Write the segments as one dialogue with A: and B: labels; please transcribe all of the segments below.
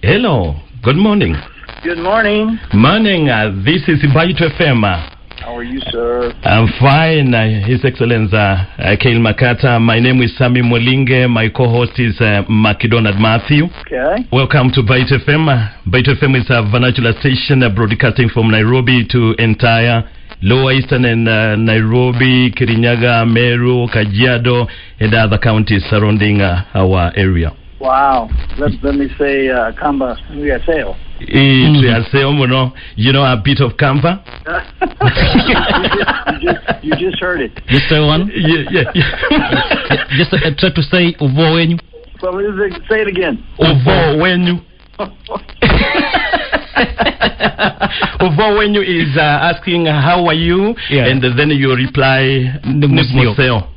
A: Hello. Good morning.
B: Good morning.
A: Morning. This is Bite FM.
B: How are you, sir?
A: I'm fine. His Excellency Kail Makata. My name is Sami Molinge. My co-host is McDonald Matthew.
B: Okay.
A: Welcome to Bite FM. Bite FM is a vernacular station broadcasting from Nairobi to entire Lower Eastern and Nairobi, Kirinyaga, Meru, Kajiado, and other counties surrounding our area.
B: Wow. Let me say, Kamba Nguyaseo.
A: You know a bit of Kamba?
B: you just heard it.
C: Just say one?
A: Yeah.
C: Just try to say Uvo wenyu.
B: Well, say it again.
A: Uvo wenyu. Uvo wenyu is asking how are you, and then you reply Museo.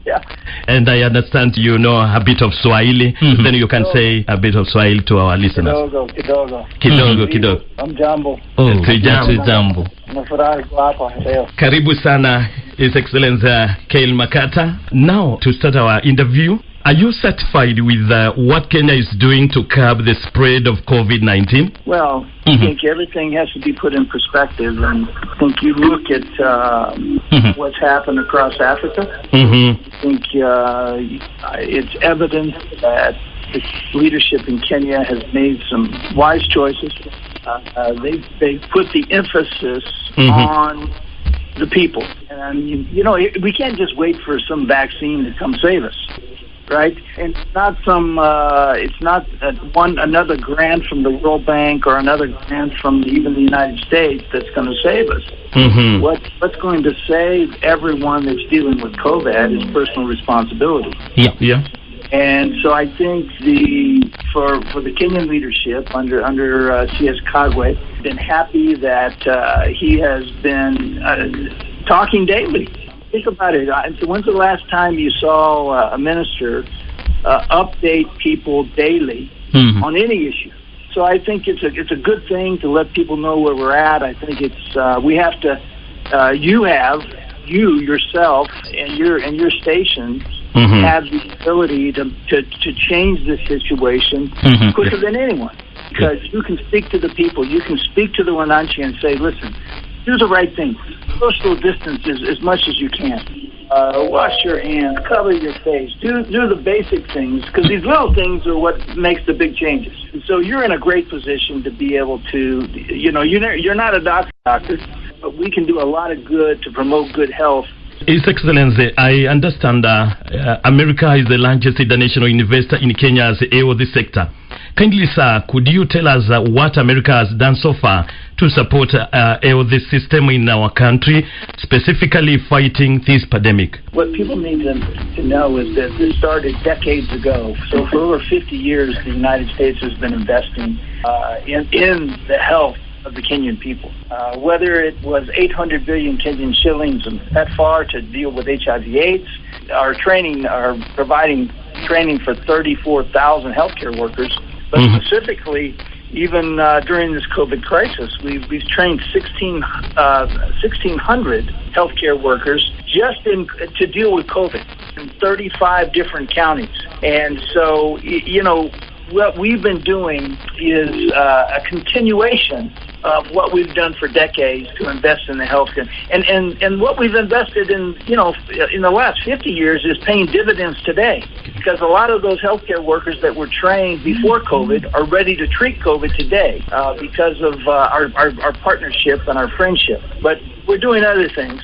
B: Yeah.
A: And I understand you know a bit of Swahili. Then you can say a bit of Swahili to our listeners. Kidogo.
B: I'm Jambo.
A: Jambo. Karibu sana, His Excellency Kail Makata. Now, to start our interview, are you satisfied with what Kenya is doing to curb the spread of COVID-19?
B: Well, I think everything has to be put in perspective, and I think you look at what's happened across Africa. I think it's evident that the leadership in Kenya has made some wise choices. They put the emphasis on the people, and you know we can't just wait for some vaccine to come save us. Right, and it's not another grant from the World Bank or another grant from even the United States that's going to save us. What's going to save everyone that's dealing with COVID is personal responsibility.
A: Yeah.
B: And so I think for the Kenyan leadership under C.S. Kagwe, been happy that he has been talking daily. Think about it. When's the last time you saw a minister update people daily on any issue? So I think it's a good thing to let people know where we're at. I think it's we have to. You yourself and your station have the ability to change the situation quicker than anyone, because you can speak to the people. You can speak to the Wananchi and say, listen, do the right thing. Social distance as much as you can. Wash your hands, cover your face, do the basic things, because these little things are what makes the big changes. And so you're in a great position to be able to, you're not a doctor, but we can do a lot of good to promote good health.
A: His Excellency, I understand America is the largest international investor in Kenya's AOD sector. Kindly, sir, could you tell us what America has done so far to support AOD system in our country, specifically fighting this pandemic?
B: What people need to know is that this started decades ago. So for over 50 years, the United States has been investing in the health of the Kenyan people. Whether it was 800 billion Kenyan shillings and that far to deal with HIV/AIDS, our providing training for 34,000 healthcare workers, but specifically, even during this COVID crisis, we've trained 1,600 healthcare workers just to deal with COVID in 35 different counties. And so, what we've been doing is a continuation of what we've done for decades to invest in the healthcare. And what we've invested in, in the last 50 years is paying dividends today, because a lot of those healthcare workers that were trained before COVID are ready to treat COVID today because of our partnership and our friendship. But we're doing other things,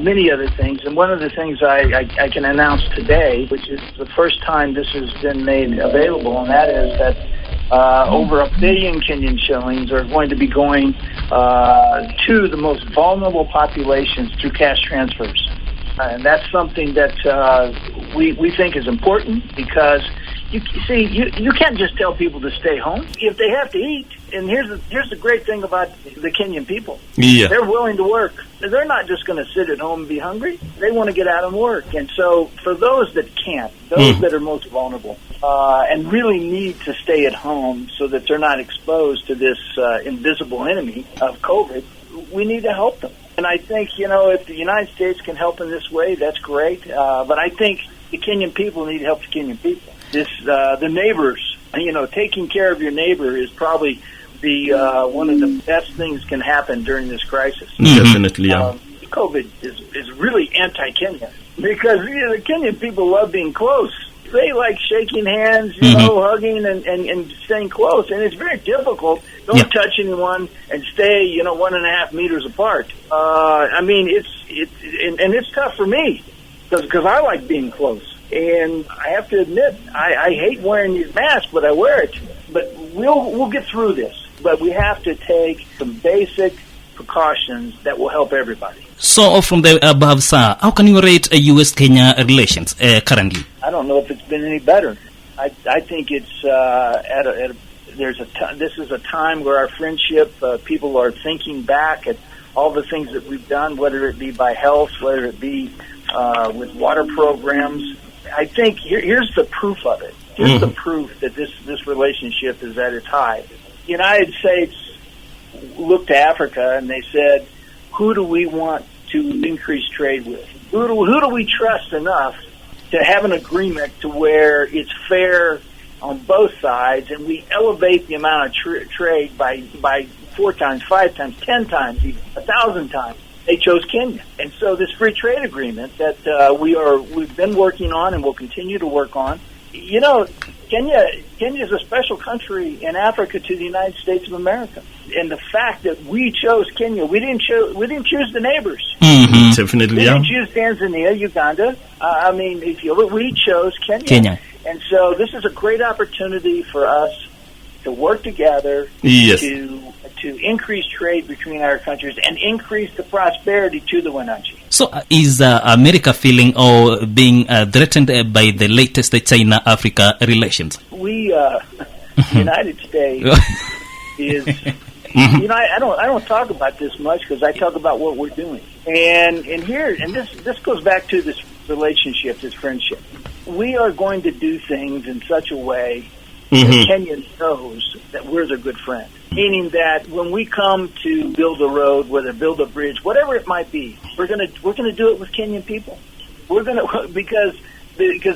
B: many other things. And one of the things I can announce today, which is the first time this has been made available, and that is that over 1 billion Kenyan shillings are going to be going to the most vulnerable populations through cash transfers. And that's something that we think is important, because you can't just tell people to stay home if they have to eat. And here's the great thing about the Kenyan people. Yeah. They're willing to work. They're not just going to sit at home and be hungry. They want to get out and work. And so for those that can't, those that are most vulnerable, and really need to stay at home so that they're not exposed to this invisible enemy of COVID, we need to help them. And I think, if the United States can help in this way, that's great. But I think the Kenyan people need to help the Kenyan people. The neighbors taking care of your neighbor is probably the one of the best things can happen during this crisis.
A: Definitely, yeah.
B: COVID is really anti-Kenya because the Kenyan people love being close. They like shaking hands, hugging and staying close, and it's very difficult. Don't touch anyone and stay, 1.5 meters apart. It's tough for me because I like being close, and I have to admit I hate wearing these masks, but I wear it. But we'll get through this. But we have to take some basic precautions that will help everybody.
C: So, from the above, sir, how can you rate U.S.-Kenya relations currently?
B: I don't know if it's been any better. I think it's this is a time where our friendship, people are thinking back at all the things that we've done, whether it be by health, whether it be with water programs. I think here's the proof of it. Here's the proof that this relationship is at its high. The United States looked to Africa and they said, who do we want to increase trade with? Who do we trust enough to have an agreement to where it's fair on both sides, and we elevate the amount of trade by 4 times, 5 times, 10 times, even 1,000 times? They chose Kenya. And so this free trade agreement that we've been working on and will continue to work on, Kenya is a special country in Africa to the United States of America. And the fact that we chose Kenya, we didn't choose the neighbors.
A: Definitely,
B: we didn't choose Tanzania, Uganda. If you look, we chose Kenya. And so this is a great opportunity for us to work together to increase trade between our countries and increase the prosperity to the Wenanchi.
C: So is America feeling or being threatened by the latest China-Africa relations?
B: The United States is, I don't talk about this much because I talk about what we're doing. And this goes back to this relationship, this friendship. We are going to do things in such a way that Kenya knows that we're their good friend. Meaning that when we come to build a road, whether build a bridge, whatever it might be, we're gonna do it with Kenyan people. Because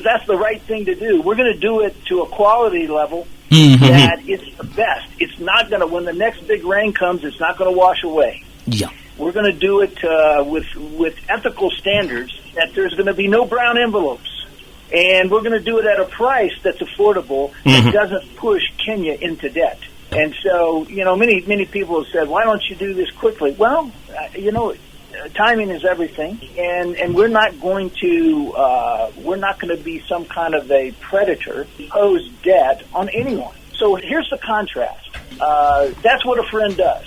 B: that's the right thing to do. We're gonna do it to a quality level that it's the best. It's not gonna, when the next big rain comes, it's not gonna wash away.
C: Yeah.
B: We're gonna do it with ethical standards that there's gonna be no brown envelopes. And we're going to do it at a price that's affordable, that doesn't push Kenya into debt. And so, many people have said, why don't you do this quickly? Well, timing is everything. And we're not going to be some kind of a predator, impose debt on anyone. So here's the contrast. That's what a friend does.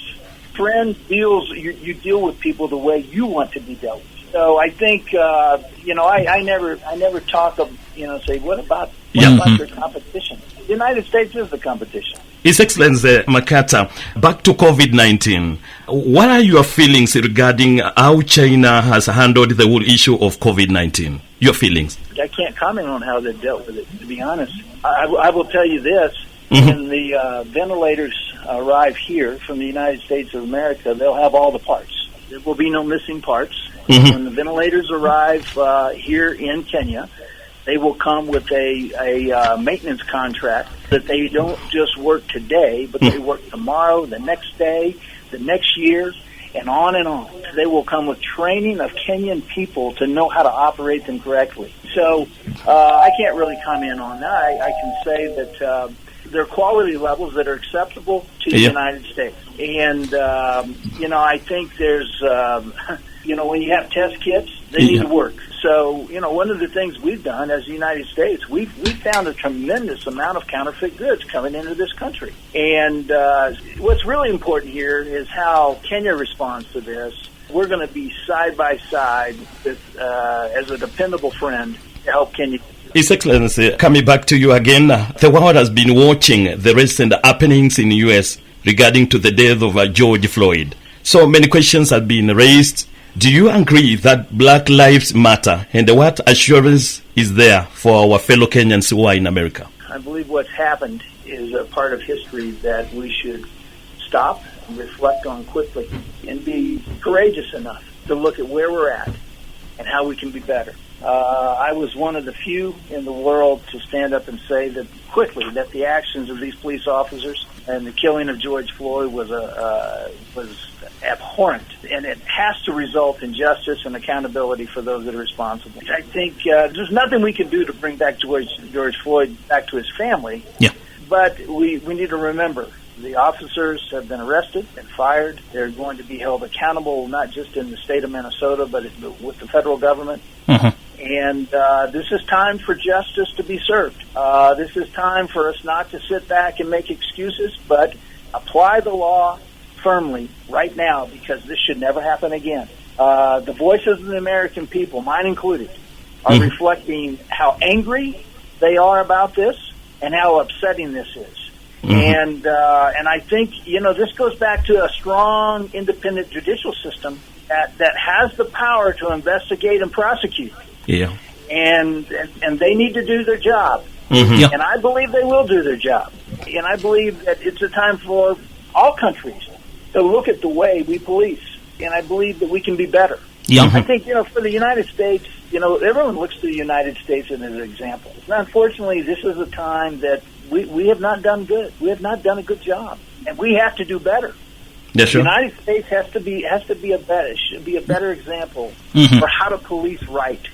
B: Friend deals, you deal with people the way you want to be dealt with. So I think, I never talk of, say, what about your competition? The United States is the competition.
A: His Excellency Makata, back to COVID-19. What are your feelings regarding how China has handled the whole issue of COVID-19? Your feelings?
B: I can't comment on how they dealt with it, to be honest. I will tell you this. When the ventilators arrive here from the United States of America, they'll have all the parts. There will be no missing parts. When the ventilators arrive here in Kenya, they will come with a maintenance contract that they don't just work today, but they work tomorrow, the next day, the next year, and on and on. They will come with training of Kenyan people to know how to operate them correctly. So I can't really comment on that. I can say that there are quality levels that are acceptable to the United States. And, I think there's... when you have test kits, they need to work. So, one of the things we've done as the United States, we've found a tremendous amount of counterfeit goods coming into this country. And what's really important here is how Kenya responds to this. We're going to be side by side with, as a dependable friend to help Kenya.
A: His Excellency, coming back to you again, the world has been watching the recent happenings in the U.S. regarding to the death of George Floyd. So many questions have been raised. Do you agree that Black Lives Matter, and what assurance is there for our fellow Kenyans who are in America?
B: I believe what's happened is a part of history that we should stop and reflect on quickly and be courageous enough to look at where we're at and how we can be better. I was one of the few in the world to stand up and say that quickly that the actions of these police officers and the killing of George Floyd was abhorrent, and it has to result in justice and accountability for those that are responsible. I think there's nothing we can do to bring back George Floyd back to his family.
C: Yeah.
B: But we need to remember the officers have been arrested and fired. They're going to be held accountable not just in the state of Minnesota, but with the federal government.
C: Mm-hmm.
B: And this is time for justice to be served. This is time for us not to sit back and make excuses, but apply the law firmly right now, because this should never happen again. The voices of the American people, mine included, are reflecting how angry they are about this and how upsetting this is. And I think, this goes back to a strong, independent judicial system that has the power to investigate and prosecute.
C: Yeah.
B: And they need to do their job.
C: Mm-hmm. Yeah.
B: And I believe they will do their job. And I believe that it's a time for all countries to look at the way we police. And I believe that we can be better.
C: Yeah.
B: I think, for the United States, everyone looks to the United States as an example. Unfortunately, this is a time that we have not done good. We have not done a good job. And we have to do better.
A: Yes, sure.
B: The United States has to be a better example for how to police right,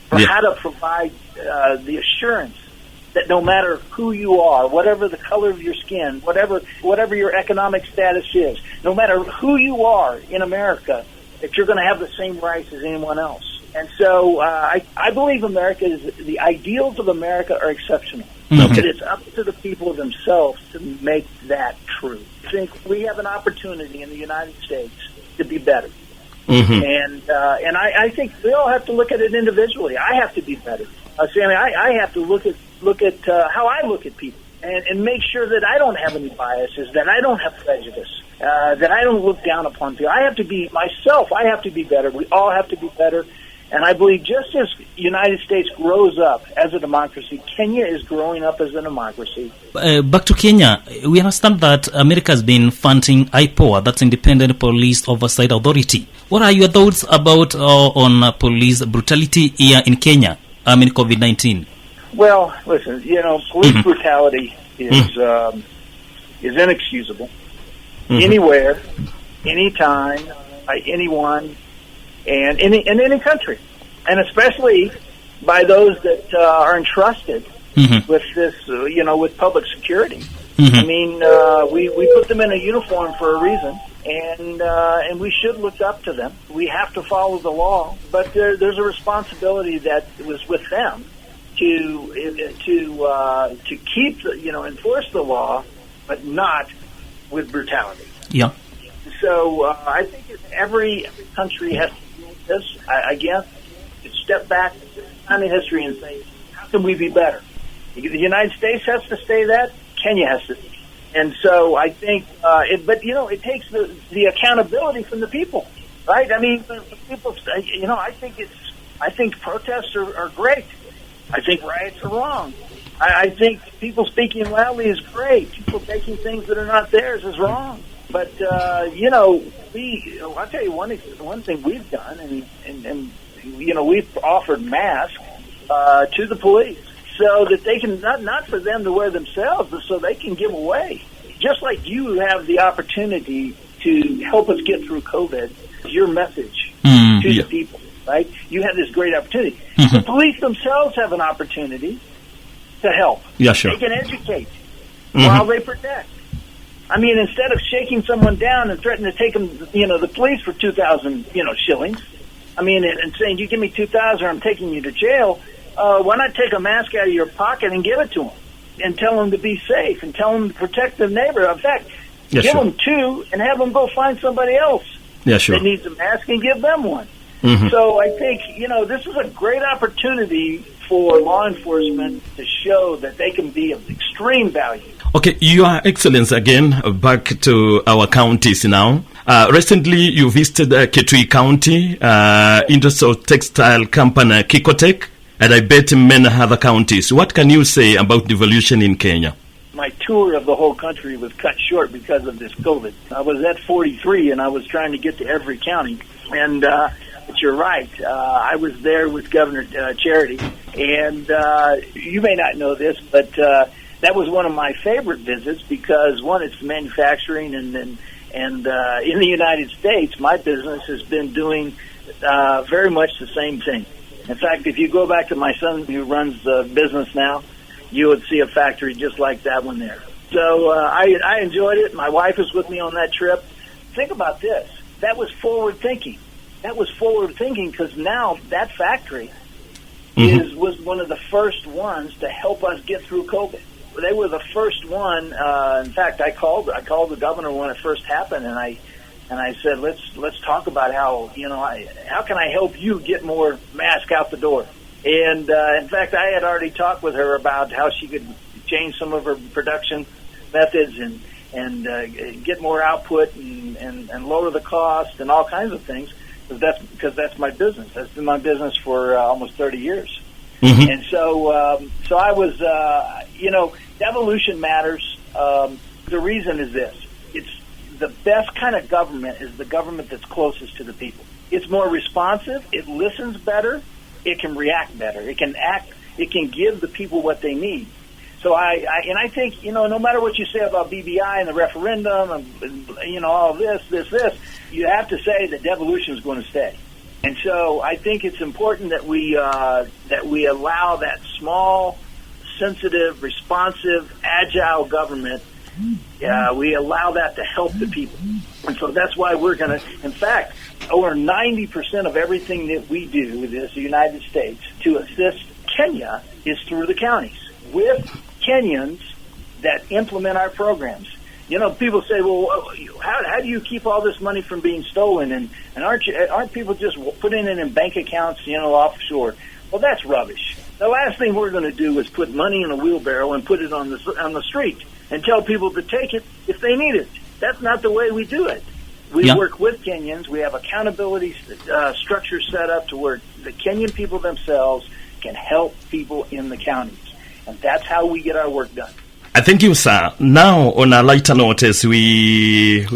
B: for how to provide the assurance that no matter who you are, whatever the color of your skin, whatever your economic status is, no matter who you are in America, that you're going to have the same rights as anyone else. And so I believe the ideals of America are exceptional. But it's up to the people themselves to make that true. I think we have an opportunity in the United States to be better. And I think we all have to look at it individually. I have to be better. Sammy, I have to look at how I look at people and make sure that I don't have any biases, that I don't have prejudice, that I don't look down upon people. I have to be myself. I have to be better. We all have to be better. And I believe just as the United States grows up as a democracy, Kenya is growing up as a democracy.
C: Back to Kenya, we understand that America has been funding IPOA, that's Independent Police Oversight Authority. What are your thoughts about on police brutality here in Kenya, COVID-19?
B: Well, listen, police brutality is inexcusable. Anywhere, anytime, by anyone, and in any country, and especially by those that are entrusted with this, with public security. I mean, we put them in a uniform for a reason, and we should look up to them. We have to follow the law, but there's a responsibility that was with them to keep enforce the law, but not with brutality.
C: Yeah.
B: So I think every country has to do this. I guess step back on the history and say, how can we be better? The United States has to say that. Kenya has to. And so I think, it takes the accountability from the people, right? I mean, people, I think protests are great. I think riots are wrong. I think people speaking loudly is great. People taking things that are not theirs is wrong. But, I'll tell you one thing we've done, and we've offered masks to the police so that they can, not for them to wear themselves, but so they can give away. Just like you have the opportunity to help us get through COVID, your message to the people, right? You have this great opportunity. The police themselves have an opportunity to help.
A: Yeah, sure.
B: They can educate while they protect. I mean, instead of shaking someone down and threatening to take them, the police for 2,000, shillings, I mean, and saying, you give me 2,000 or I'm taking you to jail, why not take a mask out of your pocket and give it to them and tell them to be safe and tell them to protect their neighbor? In fact, give them two and have them go find somebody else that needs a mask and give them one. So I think, this is a great opportunity for law enforcement to show that they can be of extreme value.
A: Okay, Your Excellency, again, back to our counties now. Recently, you visited Kitui County, industrial textile company Kikotek, and I bet in many other counties. What can you say about devolution in Kenya?
B: My tour of the whole country was cut short because of this COVID. I was at 43, and I was trying to get to every county. And But you're right. I was there with Governor Charity, and you may not know this, but that was one of my favorite visits because, one, it's manufacturing, and in the United States, my business has been doing very much the same thing. In fact, if you go back to my son who runs the business now, you would see a factory just like that one there. So I enjoyed it. My wife was with me on that trip. Think about this. That was forward thinking. That was forward thinking because now that factory was one of the first ones to help us get through COVID. They were the first one. In fact, I called the governor when it first happened, and I said, let's talk about how can I help you get more masks out the door. And in fact, I had already talked with her about how she could change some of her production methods and get more output and lower the cost and all kinds of things. Because that's my business. That's been my business for almost 30 years. And so I was, devolution matters. The reason is this. It's the best kind of government is the government that's closest to the people. It's more responsive. It listens better. It can react better. It can act. It can give the people what they need. So I think, no matter what you say about BBI and the referendum and all this, you have to say that devolution is going to stay. And so I think it's important that we allow that small, sensitive, responsive, agile government. We allow that to help the people. And so that's why we're going to, in fact, over 90% of everything that we do as the United States to assist Kenya is through the counties with Kenyans that implement our programs. People say, well, how do you keep all this money from being stolen? And aren't people just putting it in bank accounts, offshore? Well, that's rubbish. The last thing we're going to do is put money in a wheelbarrow and put it on the street and tell people to take it if they need it. That's not the way we do it. We work with Kenyans. We have accountability structures set up to where the Kenyan people themselves can help people in the counties. And that's how we get our work done.
A: I thank you, sir. Now, on a lighter note, as we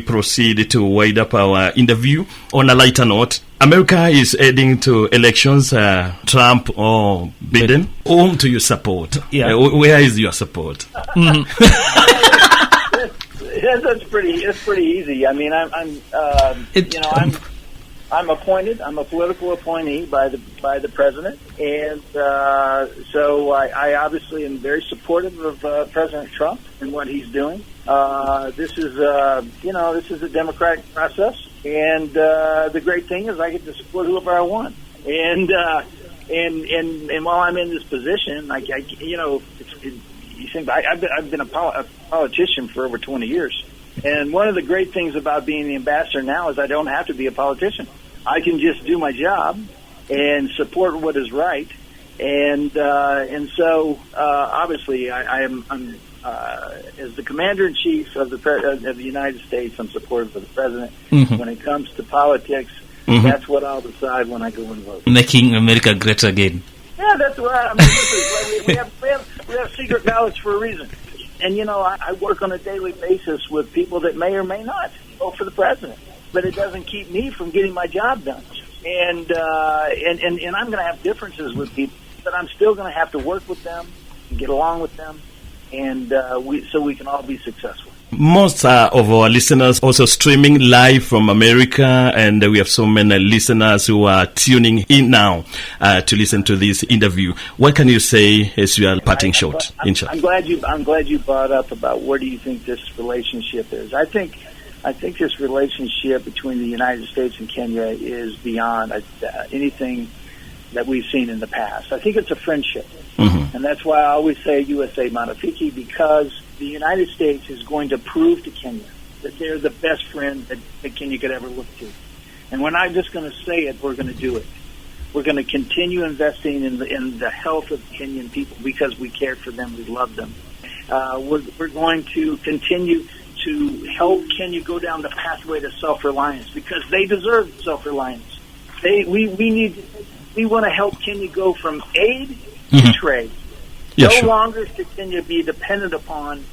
A: proceed to wind up our interview, on a lighter note, America is heading to elections, Trump or Biden. Whom do you support? Yeah. Where is your support?
B: That's pretty easy. I mean, I'm appointed. I'm a political appointee by the president, and so I obviously am very supportive of President Trump and what he's doing. This is a democratic process, and the great thing is I get to support whoever I want. And while I'm in this position, you think I've been a politician for over 20 years. And one of the great things about being the ambassador now is I don't have to be a politician. I can just do my job and support what is right. And so obviously I'm as the commander-in-chief of the United States, I'm supportive of the president. When it comes to politics, that's what I'll decide when I go and vote.
C: Making America great again.
B: Yeah, that's what we have secret ballots for a reason. And, I work on a daily basis with people that may or may not vote for the president. But it doesn't keep me from getting my job done. And I'm going to have differences with people, but I'm still going to have to work with them and get along with them, and so we can all be successful.
A: Most of our listeners also streaming live from America, and we have so many listeners who are tuning in now to listen to this interview. What can you say as you are parting shot?
B: I'm glad you brought up about where do you think this relationship is. I think this relationship between the United States and Kenya is beyond anything that we've seen in the past. I think it's a friendship. And that's why I always say USA Marafiki, because the United States is going to prove to Kenya that they're the best friend that Kenya could ever look to. And we're not just going to say it, we're going to do it. We're going to continue investing in the health of Kenyan people because we care for them, we love them. We're going to continue to help Kenya go down the pathway to self-reliance because they deserve self-reliance. We want to help Kenya go from aid to trade. Longer should Kenya be dependent upon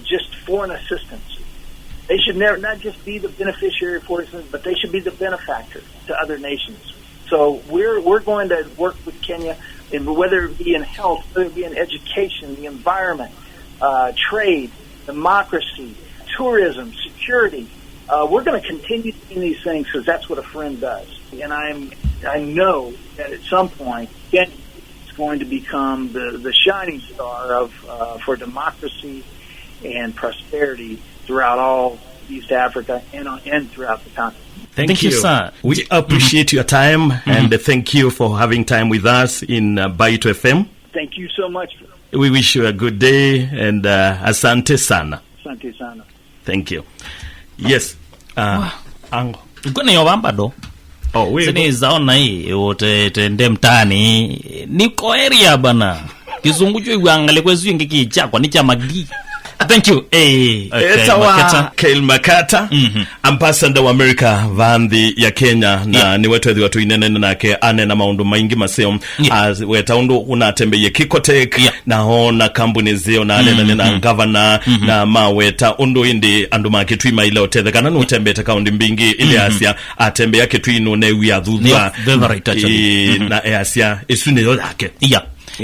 B: just foreign assistance. They should never not just be the beneficiary for us, but they should be the benefactor to other nations. So we're going to work with Kenya, and whether it be in health, whether it be in education, the environment, trade, democracy, tourism, security. We're going to continue doing these things because that's what a friend does. And I know that at some point, Kenya is going to become the shining star of for democracy and prosperity throughout all East Africa and throughout the continent.
A: Thank you, sir. We appreciate your time, and thank you for having time with us in Baito FM.
B: Thank you so much.
A: We wish you a good day, and asante sana.
B: Asante sana.
A: Thank you. Yes. Ango.
C: Ngone yobamba do. Sini zaona hii wote tende mtani. Niko area bana. Kizungu cyo iwangale kwezu ngiki chakwa ni cha magi. Thank you.
A: Kyle Makata, ambassador wa America vandi ya Kenya na ni wetu watu inene nake ane na maundu maingi maseo as wetaundu unatembeye Kikotek na hona kampuni zio na ane na governor na maweta undu indi andu makitwima ile othe kana no tembe takaundi mbingi ile Asia atembe yake twinu ne wi thutha na Asia isune yo yake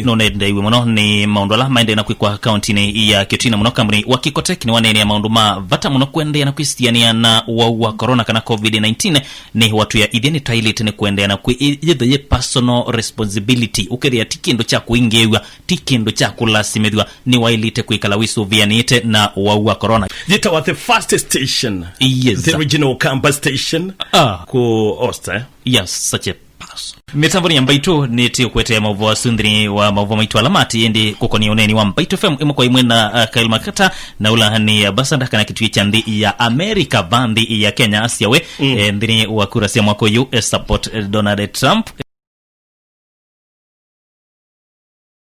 C: no nende iwe muno ni maundola maende na kwikwa county ya Kitina muno kambuni wa Kikotek ni wanene ya maundu ma vata muno kwende na kristiania na wa corona kana COVID-19 ni watu ya idhini toilet ni kwende na kuyedhe personal responsibility ukeria tikindo cha kuingewa tikindo cha kulasimedwa ni wailite kuikala wisu vianite na wa corona
A: yeta wa the first station the original campus station ku Oster
C: such a Mitamboni ya Mbaito ni tiyo kwete mavuwa sundri wa mavuwa maitu alamati endi kukoni uneni wa Mbaito FM imo kwa imwe na Kyle Makata na ulahani ya basanda kana kitu chandi ya America bandi ya Kenya Asia we ndini wakura siya mwako US support Donald Trump